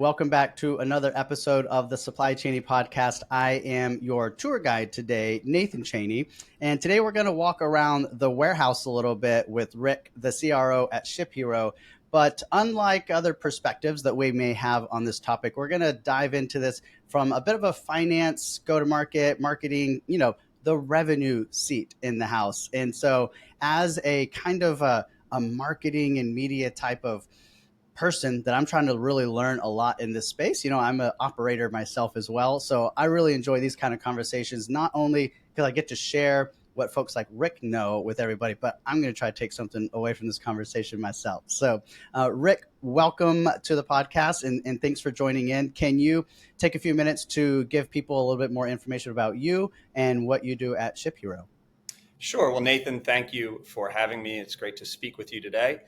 Welcome back to another episode of the Supply Chaney podcast. I am your tour guide today, Nathan Chaney, and today we're going to walk around the warehouse a little bit with Rick, the CRO at ShipHero. But unlike other perspectives that we may have on this topic, we're going to dive into this from a bit of a finance, go-to-market, marketing, the revenue seat in the house. And so as a kind of a marketing and media type of person that I'm trying to really learn a lot in this space. I'm an operator myself as well. So I really enjoy these kind of conversations, not only because I get to share what folks like Rick know with everybody, but I'm going to try to take something away from this conversation myself. So Rick, welcome to the podcast and thanks for joining in. Can you take a few minutes to give people a little bit more information about you and what you do at ShipHero? Sure. Well, Nathan, thank you for having me. It's great to speak with you today.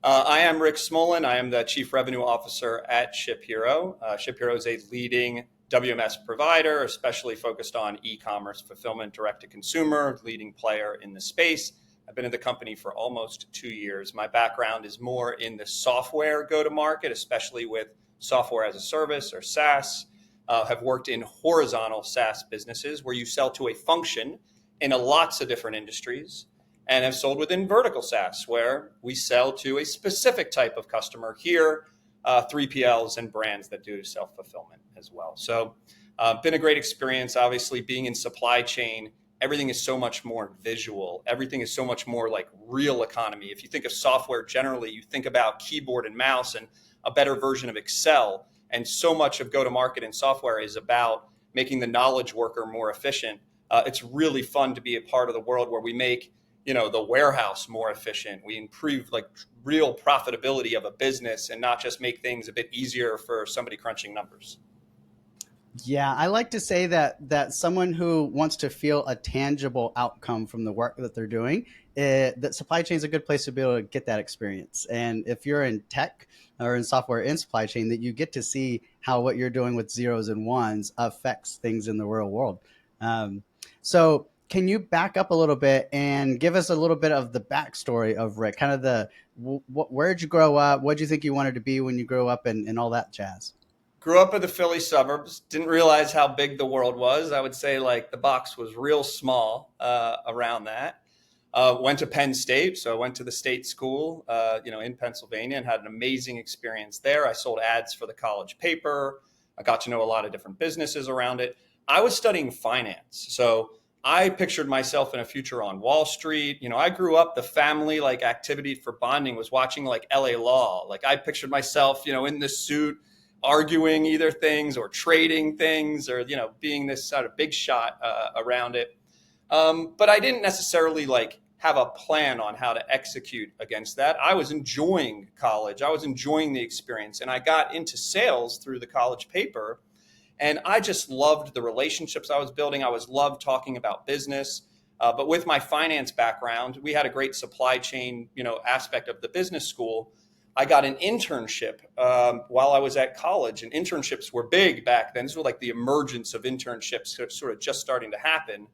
I am Rick Smolen. I am the Chief Revenue Officer at ShipHero. ShipHero is a leading WMS provider, especially focused on e-commerce fulfillment, direct-to-consumer, leading player in the space. I've been in the company for almost 2 years. My background is more in the software go-to-market, especially with software as a service or SaaS. Have worked in horizontal SaaS businesses where you sell to a function in lots of different industries, and have sold within vertical SaaS, where we sell to a specific type of customer here, 3PLs and brands that do self-fulfillment as well. So been a great experience. Obviously, being in supply chain, everything is so much more visual. Everything is so much more like real economy. If you think of software generally, you think about keyboard and mouse and a better version of Excel. And so much of go-to-market and software is about making the knowledge worker more efficient. It's really fun to be a part of the world where we make the warehouse more efficient. We improve like real profitability of a business and not just make things a bit easier for somebody crunching numbers. Yeah, I like to say that someone who wants to feel a tangible outcome from the work that they're doing, that supply chain is a good place to be able to get that experience. And if you're in tech or in software in supply chain, that you get to see how what you're doing with zeros and ones affects things in the real world. So can you back up a little bit and give us a little bit of the backstory of Rick, kind of where'd you grow up? What did you think you wanted to be when you grew up and all that jazz? Grew up in the Philly suburbs, didn't realize how big the world was. I would say like the box was real small around that. Went to Penn State, so I went to the state school, in Pennsylvania and had an amazing experience there. I sold ads for the college paper. I got to know a lot of different businesses around it. I was studying finance, so I pictured myself in a future on Wall Street. I grew up, the family like activity for bonding was watching like LA Law. Like I pictured myself, in the suit, arguing either things or trading things or, being this sort of big shot around it. But I didn't necessarily like have a plan on how to execute against that. I was enjoying college. I was enjoying the experience, and I got into sales through the college paper. And I just loved the relationships I was building. I loved talking about business. But with my finance background, we had a great supply chain, aspect of the business school. I got an internship while I was at college, and internships were big back then. This was like the emergence of internships sort of just starting to happen.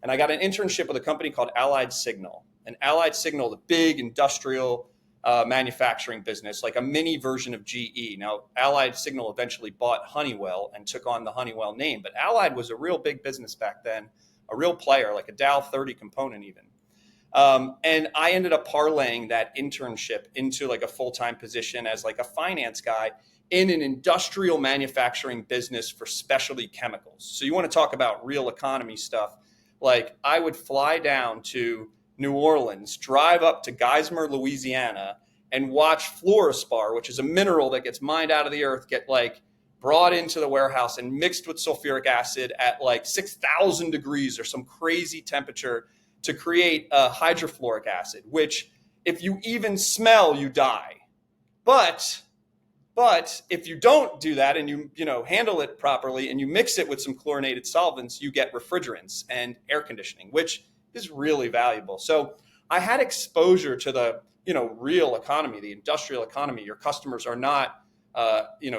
And I got an internship with a company called Allied Signal. And Allied Signal, the big industrial manufacturing business, like a mini version of GE. Now, Allied Signal eventually bought Honeywell and took on the Honeywell name, but Allied was a real big business back then, a real player, like a Dow 30 component even. And I ended up parlaying that internship into like a full-time position as like a finance guy in an industrial manufacturing business for specialty chemicals. So you want to talk about real economy stuff. Like I would fly down to New Orleans, drive up to Geismar, Louisiana, and watch fluorspar, which is a mineral that gets mined out of the earth, get like brought into the warehouse and mixed with sulfuric acid at like 6,000 degrees or some crazy temperature to create hydrofluoric acid, which if you even smell, you die. But if you don't do that and you handle it properly and you mix it with some chlorinated solvents, you get refrigerants and air conditioning, which is really valuable. So I had exposure to the real economy, the industrial economy. Your customers are not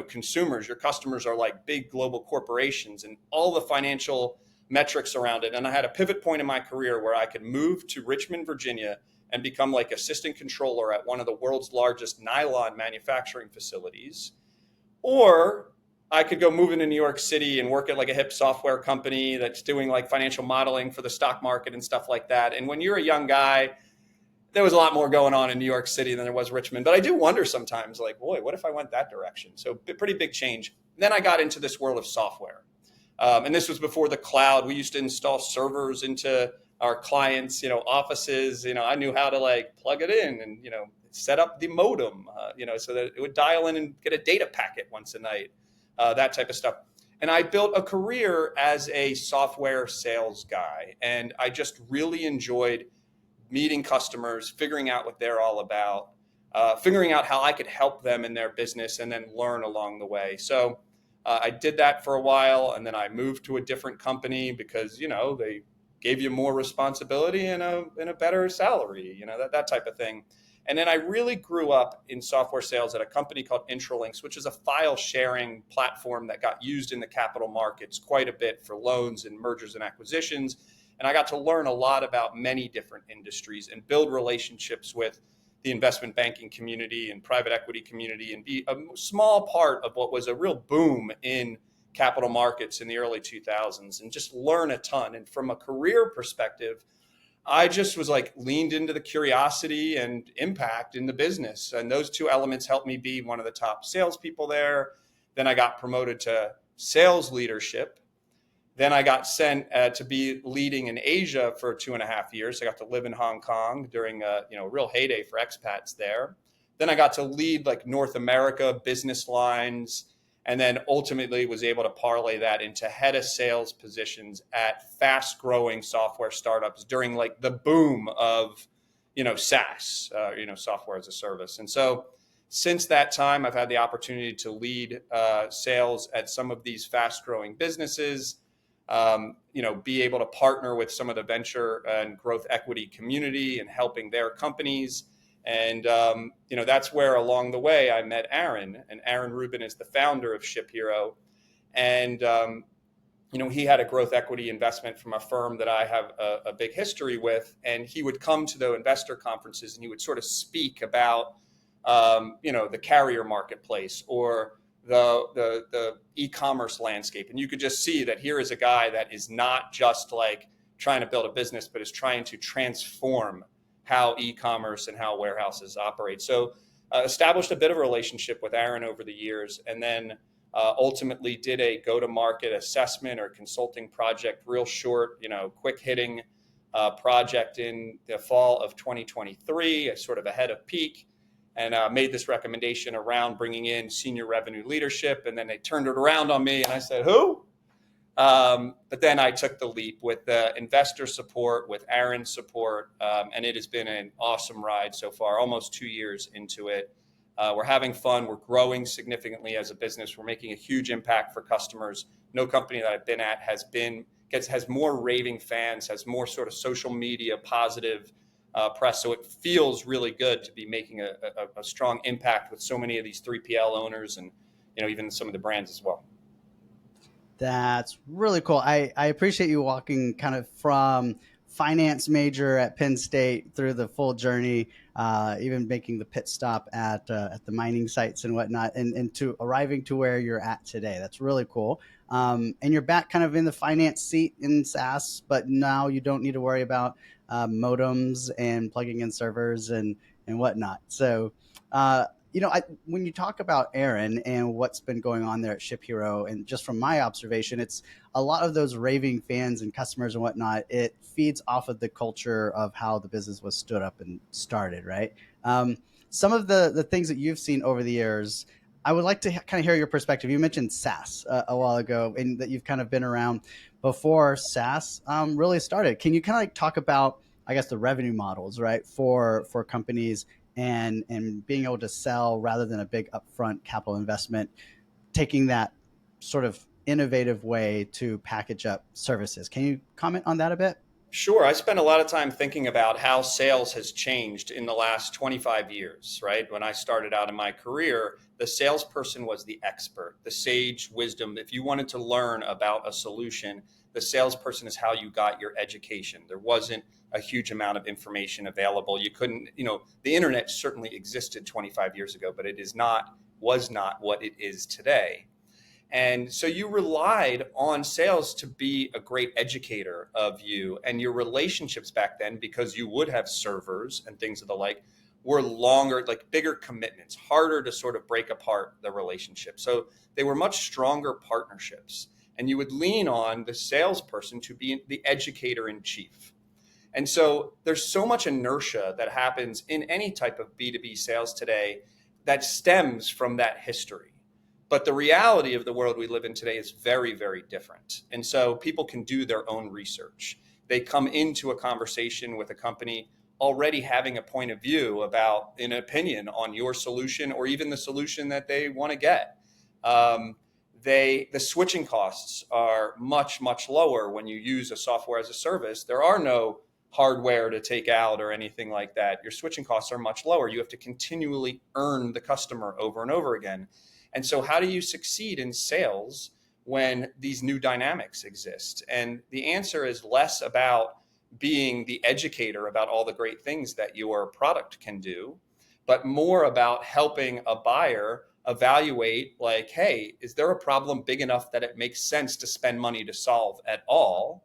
consumers. Your customers are like big global corporations and all the financial metrics around it. And I had a pivot point in my career where I could move to Richmond, Virginia, and become like assistant controller at one of the world's largest nylon manufacturing facilities. Or I could go move into New York City and work at like a hip software company that's doing like financial modeling for the stock market and stuff like that. And when you're a young guy, there was a lot more going on in New York City than there was Richmond. But I do wonder sometimes, like, boy, what if I went that direction? So pretty big change. Then I got into this world of software. And this was before the cloud. We used to install servers into our clients, offices. I knew how to like plug it in and, set up the modem, so that it would dial in and get a data packet once a night, that type of stuff. And I built a career as a software sales guy. And I just really enjoyed meeting customers, figuring out what they're all about, figuring out how I could help them in their business and then learn along the way. So I did that for a while, and then I moved to a different company because, they gave you more responsibility and a better salary, that type of thing. And then I really grew up in software sales at a company called Intralinks, which is a file sharing platform that got used in the capital markets quite a bit for loans and mergers and acquisitions. And I got to learn a lot about many different industries and build relationships with the investment banking community and private equity community and be a small part of what was a real boom in capital markets in the early 2000s and just learn a ton. And from a career perspective, I just was like leaned into the curiosity and impact in the business. And those two elements helped me be one of the top salespeople there. Then I got promoted to sales leadership. Then I got sent to be leading in Asia for 2.5 years. I got to live in Hong Kong during a real heyday for expats there. Then I got to lead like North America business lines, and then ultimately was able to parlay that into head of sales positions at fast growing software startups during like the boom of SaaS, software as a service. And so since that time, I've had the opportunity to lead sales at some of these fast growing businesses. Be able to partner with some of the venture and growth equity community and helping their companies. And, that's where along the way I met Aaron, and Aaron Rubin is the founder of ShipHero. And, he had a growth equity investment from a firm that I have a big history with. And he would come to the investor conferences and he would sort of speak about, the carrier marketplace or the e-commerce landscape. And you could just see that here is a guy that is not just like trying to build a business, but is trying to transform how e-commerce and how warehouses operate. So established a bit of a relationship with Aaron over the years, and then ultimately did a go-to-market assessment or consulting project, real short, quick hitting project in the fall of 2023, sort of ahead of peak. And made this recommendation around bringing in senior revenue leadership. And then they turned it around on me and I said, who? But then I took the leap with the investor support, with Aaron's support. And it has been an awesome ride so far, almost 2 years into it. We're having fun. We're growing significantly as a business. We're making a huge impact for customers. No company that I've been at has more raving fans, has more sort of social media positive press. So it feels really good to be making a strong impact with so many of these 3PL owners and, even some of the brands as well. That's really cool. I appreciate you walking kind of from finance major at Penn State through the full journey, even making the pit stop at the mining sites and whatnot, and to arriving to where you're at today. That's really cool. And you're back kind of in the finance seat in SaaS, but now you don't need to worry about modems and plugging in servers and whatnot. So, when you talk about Aaron and what's been going on there at ShipHero, and just from my observation, it's a lot of those raving fans and customers and whatnot. It feeds off of the culture of how the business was stood up and started, right? Some of the things that you've seen over the years, I would like to kind of hear your perspective. You mentioned SaaS a while ago, and that you've kind of been around before SaaS really started. Can you kind of like talk about, I guess, the revenue models, right, for companies and being able to sell rather than a big upfront capital investment, taking that sort of innovative way to package up services? Can you comment on that a bit? Sure. I spent a lot of time thinking about how sales has changed in the last 25 years, right? When I started out in my career, the salesperson was the expert, the sage wisdom. If you wanted to learn about a solution, the salesperson is how you got your education. There wasn't a huge amount of information available. You couldn't, the internet certainly existed 25 years ago, but it is not was not what it is today. And so you relied on sales to be a great educator of you, and your relationships back then, because you would have servers and things of the like, were longer, like bigger commitments, harder to sort of break apart the relationship. So they were much stronger partnerships, and you would lean on the salesperson to be the educator in chief. And so there's so much inertia that happens in any type of B2B sales today that stems from that history. But the reality of the world we live in today is very, very different. And so people can do their own research. They come into a conversation with a company already having a point of view about an opinion on your solution or even the solution that they want to get. The switching costs are much, much lower when you use a software as a service. There are no hardware to take out or anything like that. Your switching costs are much lower. You have to continually earn the customer over and over again. And so how do you succeed in sales when these new dynamics exist? And the answer is less about being the educator about all the great things that your product can do, but more about helping a buyer evaluate, like, hey, is there a problem big enough that it makes sense to spend money to solve at all?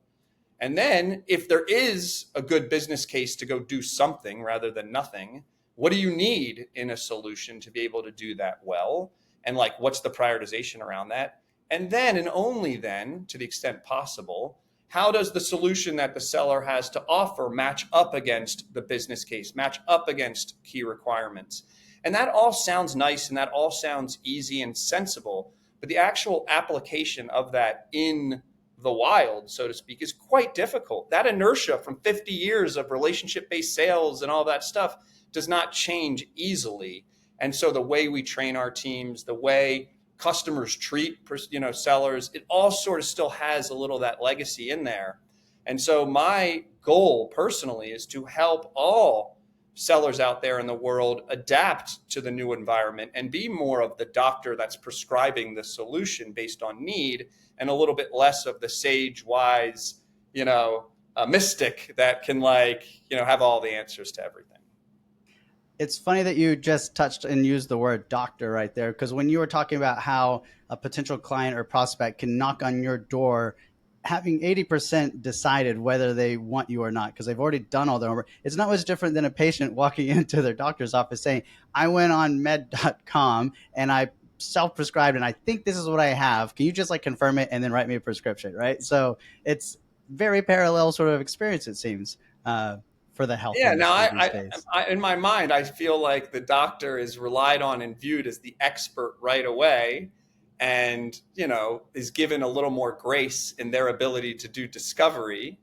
And then if there is a good business case to go do something rather than nothing, what do you need in a solution to be able to do that well? And like, what's the prioritization around that? And then, and only then, to the extent possible, how does the solution that the seller has to offer match up against the business case, match up against key requirements? And that all sounds nice and that all sounds easy and sensible, but the actual application of that in the wild, so to speak, is quite difficult. That inertia from 50 years of relationship-based sales and all that stuff does not change easily. And so the way we train our teams, the way customers treat, sellers, it all sort of still has a little of that legacy in there. And so my goal personally is to help all sellers out there in the world adapt to the new environment and be more of the doctor that's prescribing the solution based on need, and a little bit less of the sage, wise, mystic that can have all the answers to everything. It's funny that you just touched and used the word doctor right there, because when you were talking about how a potential client or prospect can knock on your door, having 80% decided whether they want you or not, because they've already done all their homework, it's not much different than a patient walking into their doctor's office saying, I went on med.com and I self-prescribed and I think this is what I have. Can you just confirm it and then write me a prescription, right? So it's very parallel sort of experience, it seems. For the health industry these days. In my mind, I feel like the doctor is relied on and viewed as the expert right away, and is given a little more grace in their ability to do discovery.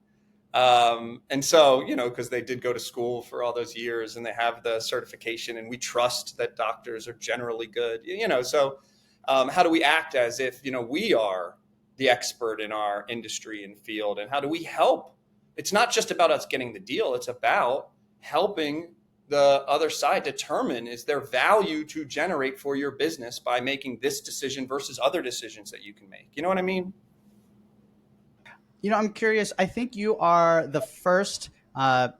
And so, because they did go to school for all those years and they have the certification, and we trust that doctors are generally good. So how do we act as if we are the expert in our industry and field, and how do we help? It's not just about us getting the deal. It's about helping the other side determine, is there value to generate for your business by making this decision versus other decisions that you can make? You know what I mean? I'm curious. I think you are the first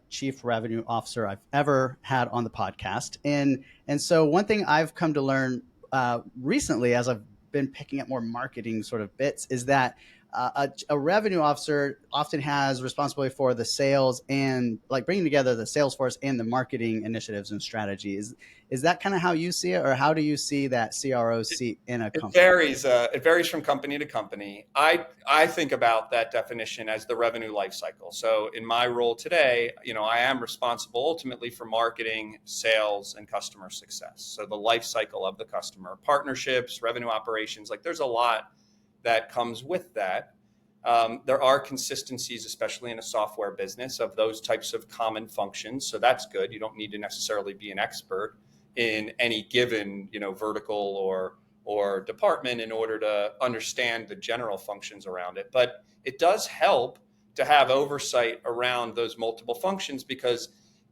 chief revenue officer I've ever had on the podcast. And so one thing I've come to learn recently, as I've been picking up more marketing sort of bits, is that a revenue officer often has responsibility for the sales and bringing together the sales force and the marketing initiatives and strategies. Is that kind of how you see it, or how do you see that CRO seat in a company? It varies from company to company. I think about that definition as the revenue life cycle. So in my role today, I am responsible ultimately for marketing, sales, and customer success. So the life cycle of the customer, partnerships, revenue operations, there's a lot that comes with that. There are consistencies, especially in a software business, of those types of common functions. So that's good. You don't need to necessarily be an expert in any given, vertical or department in order to understand the general functions around it. But it does help to have oversight around those multiple functions, because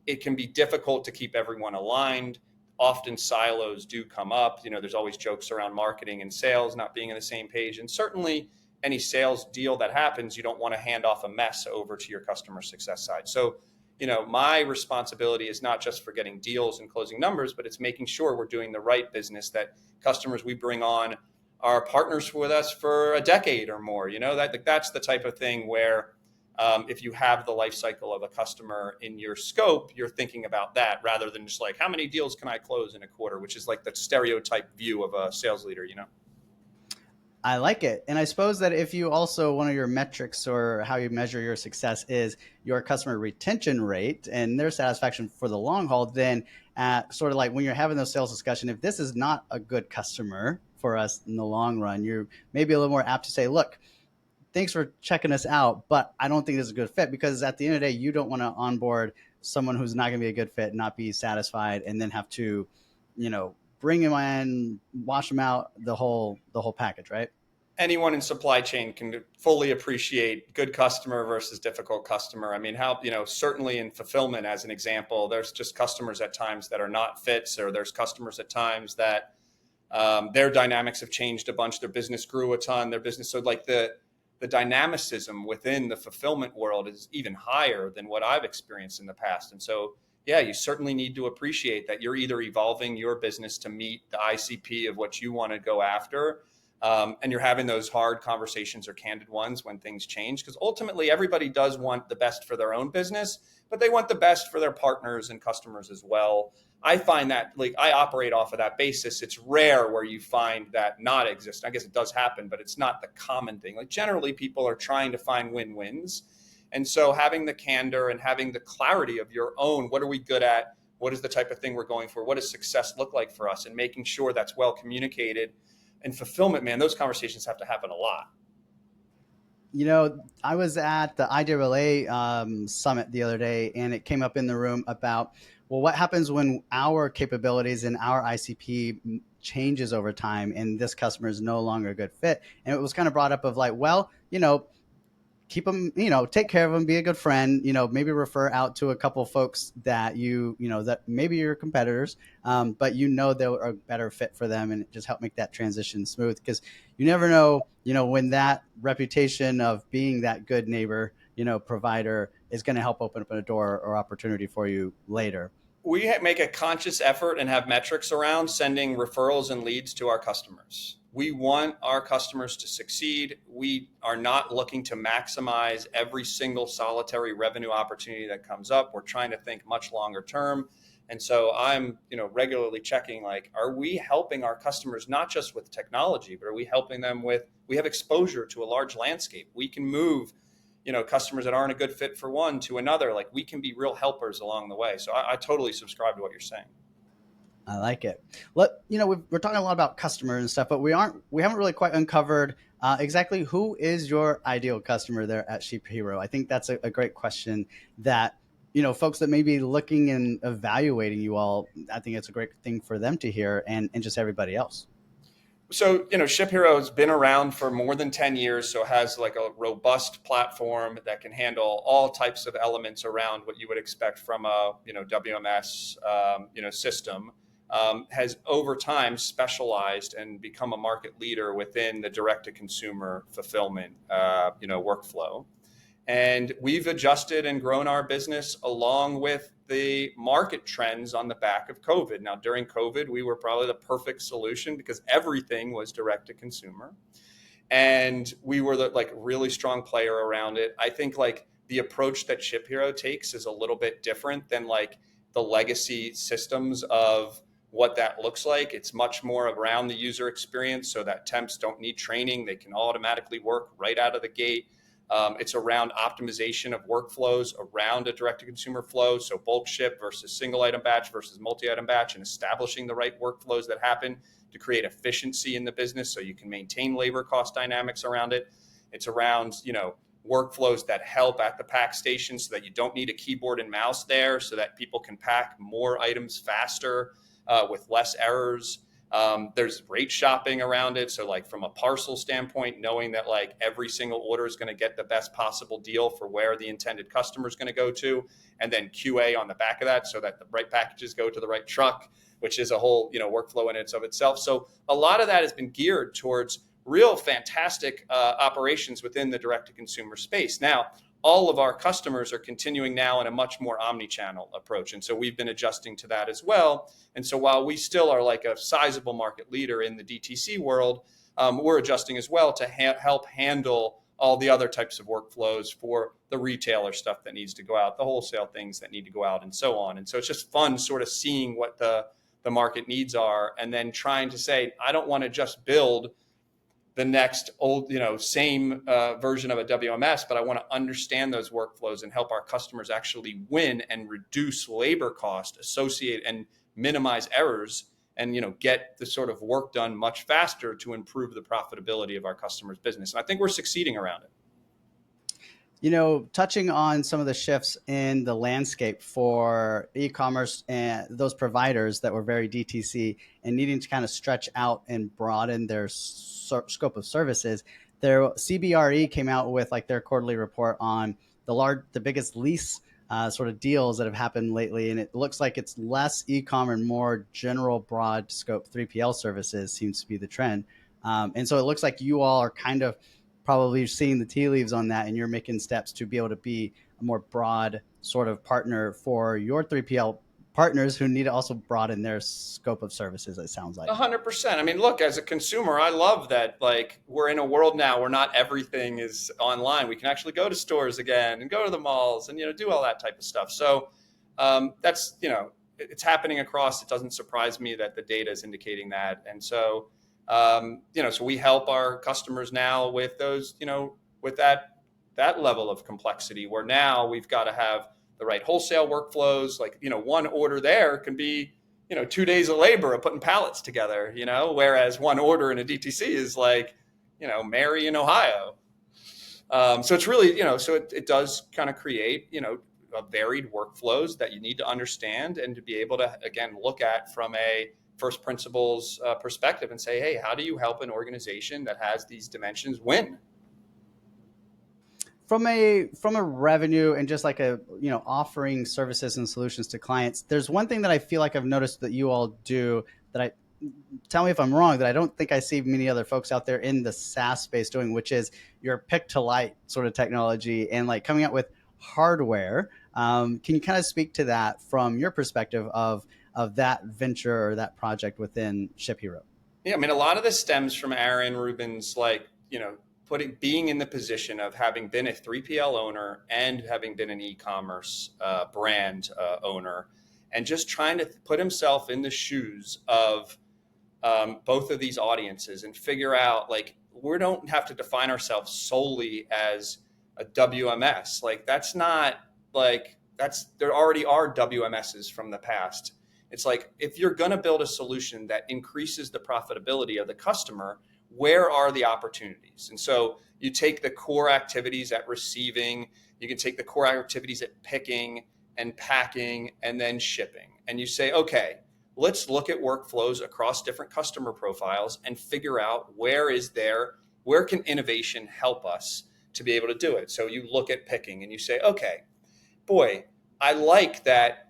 it can be difficult to keep everyone aligned. Often silos do come up. There's always jokes around marketing and sales not being on the same page. And certainly any sales deal that happens, you don't want to hand off a mess over to your customer success side. So, my responsibility is not just for getting deals and closing numbers, but it's making sure we're doing the right business, that customers we bring on are partners with us for a decade or more. That's the type of thing where if you have the life cycle of a customer in your scope, you're thinking about that rather than just like, how many deals can I close in a quarter, which is like the stereotype view of a sales leader. I like it. And I suppose that if you also, one of your metrics or how you measure your success is your customer retention rate and their satisfaction for the long haul, then sort of like when you're having those sales discussion, if this is not a good customer for us in the long run, you're maybe a little more apt to say, look, thanks for checking us out, but I don't think this is a good fit, because at the end of the day, you don't want to onboard someone who's not going to be a good fit, not be satisfied, and then have to, bring them in, wash them out, the whole package, right? Anyone in supply chain can fully appreciate good customer versus difficult customer. I mean, certainly in fulfillment, as an example, there's just customers at times that are not fits, or there's customers at times that their dynamics have changed a bunch. Their business grew a ton. So like the dynamicism within the fulfillment world is even higher than what I've experienced in the past. And so, yeah, you certainly need to appreciate that you're either evolving your business to meet the ICP of what you want to go after, and you're having those hard conversations or candid ones when things change, because ultimately everybody does want the best for their own business, but they want the best for their partners and customers as well. I find that, like, I operate off of that basis. It's rare where you find that not exist. I guess it does happen, but it's not the common thing. Like, generally people are trying to find win-wins. And so having the candor and having the clarity of your own, what are we good at? What is the type of thing we're going for? What does success look like for us? And making sure that's well communicated. And fulfillment, man, those conversations have to happen a lot. I was at the IWLA summit the other day, and it came up in the room about, well, what happens when our capabilities and our ICP changes over time and this customer is no longer a good fit? And it was kind of brought up of like, well, keep them, take care of them, be a good friend, maybe refer out to a couple of folks that that maybe your competitors, but they're a better fit for them, and just help make that transition smooth, because you never know, when that reputation of being that good neighbor, provider is going to help open up a door or opportunity for you later. We make a conscious effort and have metrics around sending referrals and leads to our customers. We want our customers to succeed. We are not looking to maximize every single solitary revenue opportunity that comes up. We're trying to think much longer term. And so I'm, regularly checking, like, are we helping our customers not just with technology, but are we helping them we have exposure to a large landscape. We can move, customers that aren't a good fit for one to another. Like, we can be real helpers along the way. So I totally subscribe to what you're saying. I like it. We're talking a lot about customers and stuff, but we haven't really quite uncovered exactly who is your ideal customer there at ShipHero. I think that's a great question that, folks that may be looking and evaluating you all, I think it's a great thing for them to hear, and just everybody else. So, ShipHero has been around for more than 10 years, so has like a robust platform that can handle all types of elements around what you would expect from a, WMS, system. Has over time specialized and become a market leader within the direct-to-consumer fulfillment, workflow. And we've adjusted and grown our business along with the market trends on the back of COVID. Now, during COVID, we were probably the perfect solution because everything was direct-to-consumer. And we were the really strong player around it. I think the approach that ShipHero takes is a little bit different than the legacy systems of what that looks like. It's much more around the user experience, so that temps don't need training. They can automatically work right out of the gate. It's around optimization of workflows around a direct-to-consumer flow, so bulk ship versus single-item batch versus multi-item batch, and establishing the right workflows that happen to create efficiency in the business so you can maintain labor cost dynamics around it. It's around, workflows that help at the pack station so that you don't need a keyboard and mouse there, so that people can pack more items faster with less errors. There's rate shopping around it. So from a parcel standpoint, knowing that every single order is going to get the best possible deal for where the intended customer is going to go to, and then QA on the back of that so that the right packages go to the right truck, which is a whole, workflow in and of itself. So a lot of that has been geared towards real fantastic operations within the direct-to-consumer space. Now, all of our customers are continuing now in a much more omni-channel approach. And so we've been adjusting to that as well. And so while we still are like a sizable market leader in the DTC world, we're adjusting as well to help handle all the other types of workflows for the retailer stuff that needs to go out, the wholesale things that need to go out, and so on. And so it's just fun sort of seeing what the market needs are, and then trying to say, I don't want to just build the next same version of a WMS, but I want to understand those workflows and help our customers actually win and reduce labor cost associated and minimize errors, and get the sort of work done much faster to improve the profitability of our customers' business. And I think we're succeeding around it. Touching on some of the shifts in the landscape for e-commerce and those providers that were very DTC and needing to kind of stretch out and broaden their scope of services, their CBRE came out with like their quarterly report on the biggest lease sort of deals that have happened lately. And it looks like it's less e-com and more general broad scope 3PL services seems to be the trend. And so it looks like you all are kind of probably seeing the tea leaves on that, and you're making steps to be able to be a more broad sort of partner for your 3PL partners who need to also broaden their scope of services, it sounds like. 100%. I mean, look, as a consumer, I love that, like, we're in a world now where not everything is online. We can actually go to stores again and go to the malls and, do all that type of stuff. So that's, it's happening across. It doesn't surprise me that the data is indicating that. And so, so we help our customers now with those, with that level of complexity, where now we've got to have the right wholesale workflows. Like, one order there can be, 2 days of labor of putting pallets together, whereas one order in a DTC is like, Mary in Ohio. So it's really, so it does kind of create, a varied workflows that you need to understand and to be able to, again, look at from a first principles perspective and say, hey, how do you help an organization that has these dimensions win? From a revenue and just like offering services and solutions to clients, there's one thing that I feel like I've noticed that you all do that tell me if I'm wrong, that I don't think I see many other folks out there in the SaaS space doing, which is your pick to light sort of technology and like coming out with hardware. Can you kind of speak to that from your perspective of that venture or that project within ShipHero? Yeah, I mean, a lot of this stems from Aaron Rubin's, like, being in the position of having been a 3PL owner and having been an e-commerce brand owner, and just trying to put himself in the shoes of both of these audiences and figure out, like, we don't have to define ourselves solely as a WMS. Like, that's not like, there already are WMSs from the past. It's like, if you're going to build a solution that increases the profitability of the customer, where are the opportunities? And so you take the core activities at receiving, you can take the core activities at picking and packing and then shipping. And you say, okay, let's look at workflows across different customer profiles and figure out where can innovation help us to be able to do it? So you look at picking and you say, okay, boy, I like that,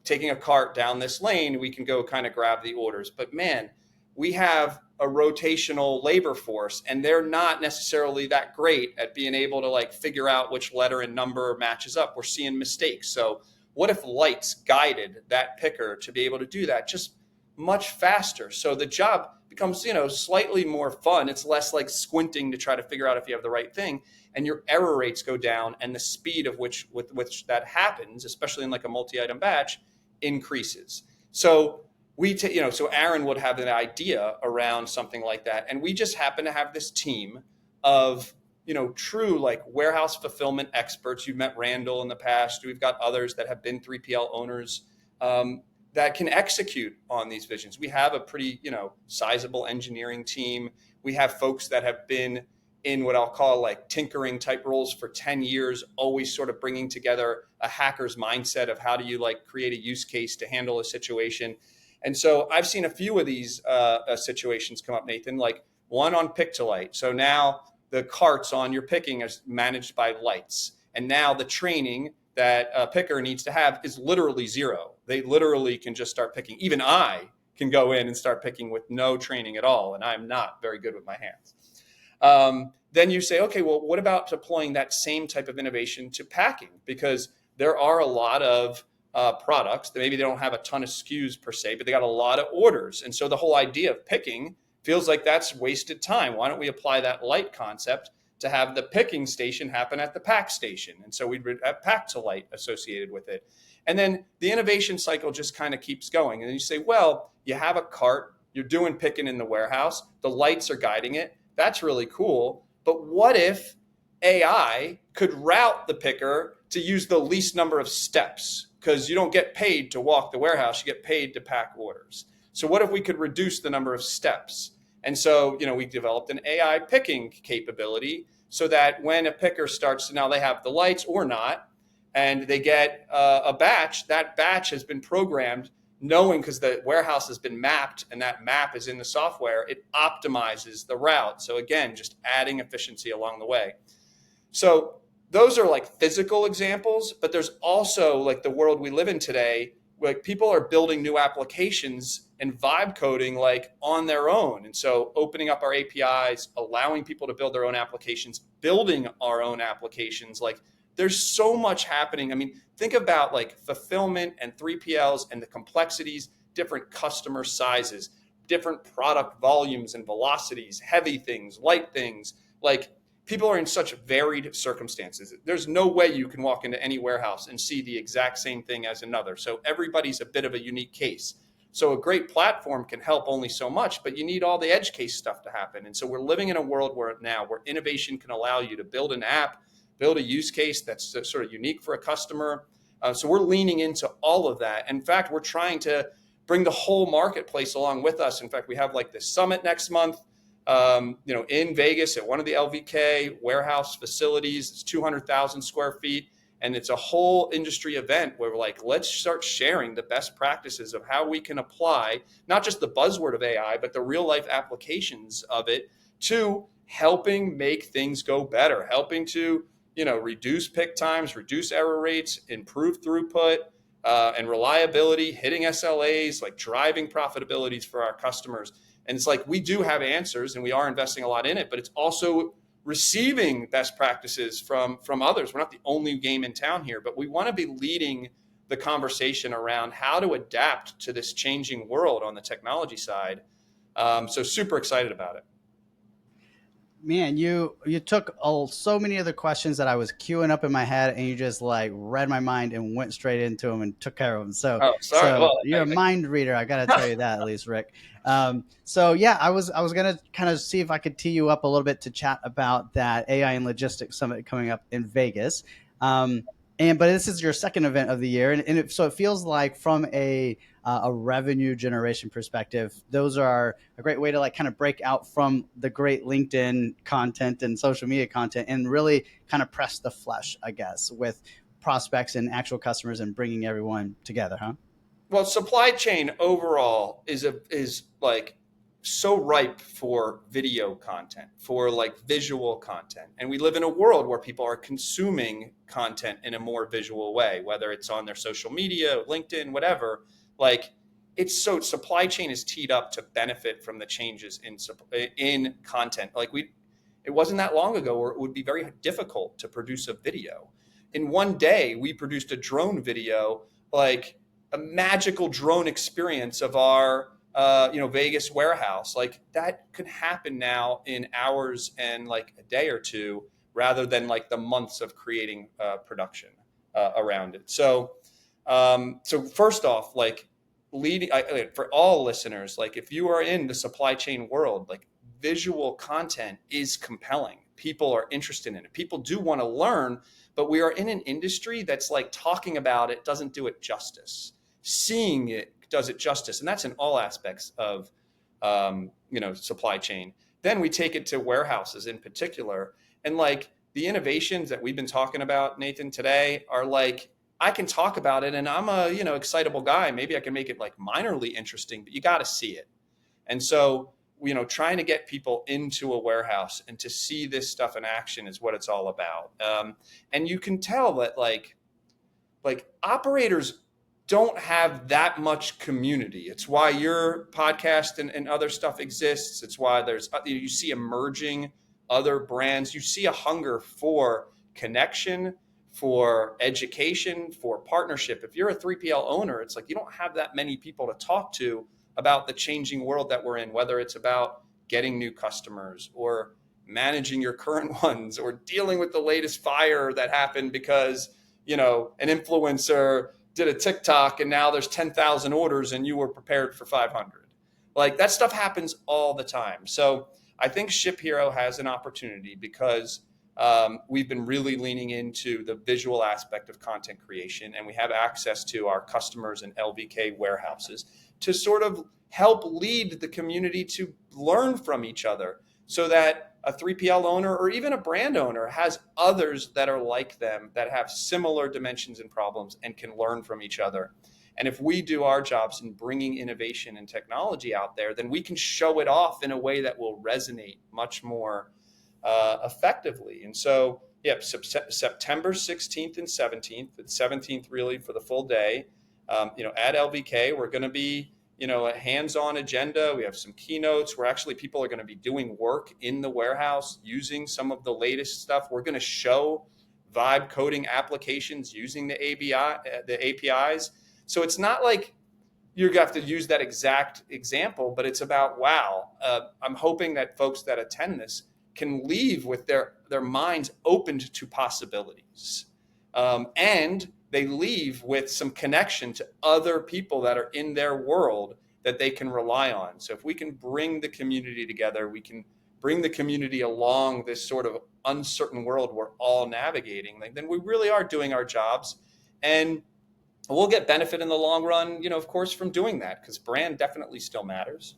taking a cart down this lane, we can go kind of grab the orders. But man, we have a rotational labor force, and they're not necessarily that great at being able to like figure out which letter and number matches up. We're seeing mistakes. So what if lights guided that picker to be able to do that just much faster? So the job becomes, slightly more fun. It's less like squinting to try to figure out if you have the right thing, and your error rates go down, and the speed of which that happens, especially in like a multi-item batch, increases. So so Aaron would have an idea around something like that. And we just happen to have this team of, true like warehouse fulfillment experts. You've met Randall in the past. We've got others that have been 3PL owners that can execute on these visions. We have a pretty, sizable engineering team. We have folks that have been in what I'll call like tinkering type roles for 10 years, always sort of bringing together a hacker's mindset of how do you like create a use case to handle a situation. And so I've seen a few of these situations come up, Nathan, like one on pick to light. So now the carts on your picking is managed by lights. And now the training that a picker needs to have is literally zero. They literally can just start picking. Even I can go in and start picking with no training at all. And I'm not very good with my hands. then you say, okay, well, what about deploying that same type of innovation to packing? Because there are a lot of products that maybe they don't have a ton of SKUs per se, but they got a lot of orders. And so the whole idea of picking feels like that's wasted time. Why don't we apply that light concept to have the picking station happen at the pack station? And so we'd have pack to light associated with it. And then the innovation cycle just kind of keeps going. And then you say, well, you have a cart, you're doing picking in the warehouse, the lights are guiding it. That's really cool. But what if AI could route the picker to use the least number of steps? Because you don't get paid to walk the warehouse, you get paid to pack orders. So what if we could reduce the number of steps? And so, we developed an AI picking capability so that when a picker starts to, now they have the lights or not, and they get a batch, that batch has been programmed knowing, because the warehouse has been mapped and that map is in the software, it optimizes the route. So again, just adding efficiency along the way. So those are like physical examples, but there's also like the world we live in today, like people are building new applications and vibe coding like on their own. And so opening up our APIs, allowing people to build their own applications, building our own applications, like there's so much happening. I mean, think about like fulfillment and 3PLs and the complexities, different customer sizes, different product volumes and velocities, heavy things, light things. Like people are in such varied circumstances. There's no way you can walk into any warehouse and see the exact same thing as another. So everybody's a bit of a unique case. So a great platform can help only so much, but you need all the edge case stuff to happen. And so we're living in a world where innovation can allow you to build an app, build a use case that's sort of unique for a customer. So we're leaning into all of that. In fact, we're trying to bring the whole marketplace along with us. In fact, we have like this summit next month, in Vegas at one of the LVK warehouse facilities. It's 200,000 square feet. And it's a whole industry event where we're like, let's start sharing the best practices of how we can apply not just the buzzword of AI, but the real life applications of it to helping make things go better, helping to reduce pick times, reduce error rates, improve throughput and reliability, hitting SLAs, like driving profitabilities for our customers. And it's like we do have answers and we are investing a lot in it, but it's also receiving best practices from others. We're not the only game in town here, but we want to be leading the conversation around how to adapt to this changing world on the technology side. So super excited about it. Man, you took so many of the questions that I was queuing up in my head, and you just like read my mind and went straight into them and took care of them. So, sorry. So you're a mind reader. I got to tell you that, at least, Rick. So yeah, I was gonna kind of see if I could tee you up a little bit to chat about that AI and Logistics Summit coming up in Vegas. But this is your second event of the year, and so it feels like from a revenue generation perspective, those are a great way to like kind of break out from the great LinkedIn content and social media content and really kind of press the flesh, I guess, with prospects and actual customers and bringing everyone together, huh? Well, supply chain overall is like so ripe for video content, for like visual content. And we live in a world where people are consuming content in a more visual way, whether it's on their social media, LinkedIn, whatever. Like supply chain is teed up to benefit from the changes in content. Like it wasn't that long ago where it would be very difficult to produce a video. In one day, we produced a drone video, like a magical drone experience of our Vegas warehouse. Like that could happen now in hours and like a day or two, rather than like the months of creating production around it. So first off, like for all listeners, like if you are in the supply chain world, like visual content is compelling. People are interested in it. People do want to learn, but we are in an industry that's like talking about it doesn't do it justice. Seeing it does it justice. And that's in all aspects of, supply chain. Then we take it to warehouses in particular. And like the innovations that we've been talking about, Nathan, today are like, I can talk about it and I'm a, excitable guy. Maybe I can make it like minorly interesting, but you got to see it. And so, trying to get people into a warehouse and to see this stuff in action is what it's all about. And you can tell that like operators don't have that much community. It's why your podcast and other stuff exists. It's why you see emerging other brands. You see a hunger for connection, for education, for partnership. If you're a 3PL owner, it's like you don't have that many people to talk to about the changing world that we're in, whether it's about getting new customers or managing your current ones or dealing with the latest fire that happened because, an influencer did a TikTok and now there's 10,000 orders and you were prepared for 500. Like that stuff happens all the time. So I think ShipHero has an opportunity because we've been really leaning into the visual aspect of content creation, and we have access to our customers and LVK warehouses to sort of help lead the community to learn from each other so that a 3PL owner or even a brand owner has others that are like them that have similar dimensions and problems and can learn from each other. And if we do our jobs in bringing innovation and technology out there, then we can show it off in a way that will resonate much more effectively. And so, September 16th and 17th, the 17th really for the full day, at LVK, we're going to be, a hands-on agenda. We have some keynotes where actually people are going to be doing work in the warehouse using some of the latest stuff. We're going to show vibe coding applications using the APIs. So it's not like you're going to have to use that exact example, but it's about, wow, I'm hoping that folks that attend this can leave with their minds opened to possibilities. And they leave with some connection to other people that are in their world that they can rely on. So if we can bring the community together, we can bring the community along this sort of uncertain world we're all navigating, then we really are doing our jobs. And we'll get benefit in the long run, of course, from doing that, because brand definitely still matters.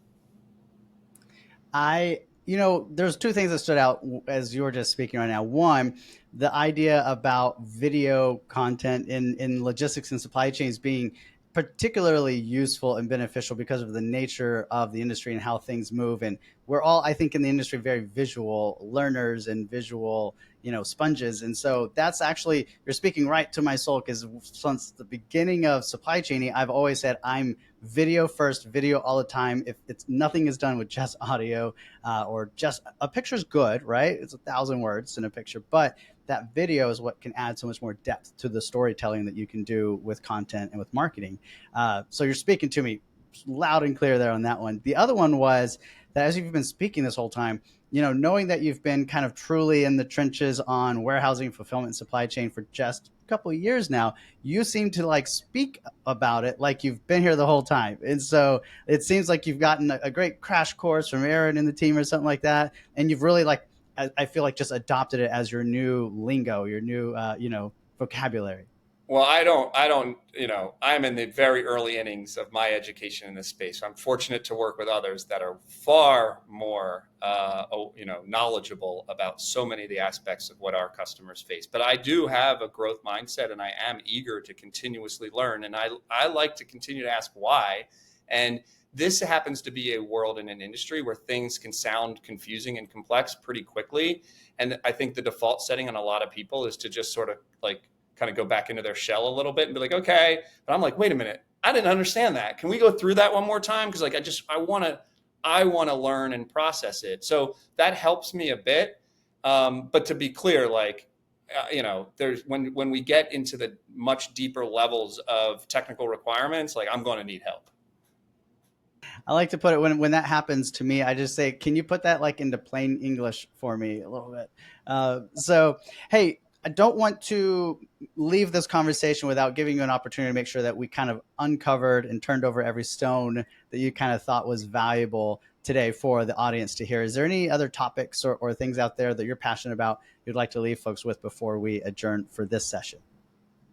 There's two things that stood out as you were just speaking right now. One, the idea about video content in logistics and supply chains being particularly useful and beneficial because of the nature of the industry and how things move. And we're all, I think, in the industry, very visual learners and visual, sponges. And so that's actually, you're speaking right to my soul, because since the beginning of Supply Chaney, I've always said I'm video first, video all the time. If it's nothing is done with just audio or just a picture's good, right? It's 1,000 words in a picture, but that video is what can add so much more depth to the storytelling that you can do with content and with marketing. So you're speaking to me loud and clear there on that one. The other one was that as you've been speaking this whole time, knowing that you've been kind of truly in the trenches on warehousing, fulfillment, and supply chain for just a couple of years now, you seem to speak about it like you've been here the whole time. And so it seems like you've gotten a great crash course from Aaron and the team or something like that. And you've really I feel like just adopted it as your new lingo, your new, vocabulary. Well, I'm in the very early innings of my education in this space. I'm fortunate to work with others that are far more, knowledgeable about so many of the aspects of what our customers face. But I do have a growth mindset, and I am eager to continuously learn. And I like to continue to ask why. And this happens to be a world in an industry where things can sound confusing and complex pretty quickly. And I think the default setting on a lot of people is to just sort of kind of go back into their shell a little bit and be like, okay, but I'm like, wait a minute, I didn't understand that. Can we go through that one more time? Because I want to learn and process it. So that helps me a bit. But to be clear, there's when we get into the much deeper levels of technical requirements, I'm going to need help. I like to put it when that happens to me, I just say, can you put that into plain English for me a little bit? So, hey, I don't want to leave this conversation without giving you an opportunity to make sure that we kind of uncovered and turned over every stone that you kind of thought was valuable today for the audience to hear. Is there any other topics or things out there that you're passionate about you'd like to leave folks with before we adjourn for this session?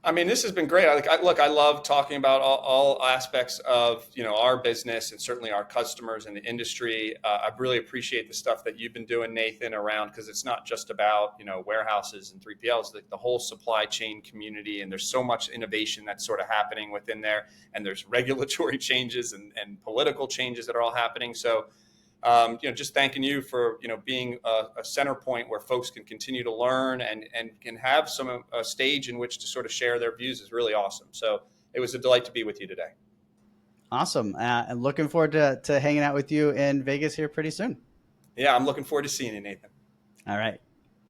I mean, this has been great. I love talking about all aspects of, our business and certainly our customers in the industry. I really appreciate the stuff that you've been doing, Nathan, around, because it's not just about, warehouses and 3PLs, the whole supply chain community. And there's so much innovation that's sort of happening within there. And there's regulatory changes and political changes that are all happening. So, just thanking you for, being a center point where folks can continue to learn and can have a stage in which to sort of share their views is really awesome. So it was a delight to be with you today. Awesome. And looking forward to hanging out with you in Vegas here pretty soon. Yeah, I'm looking forward to seeing you, Nathan. All right.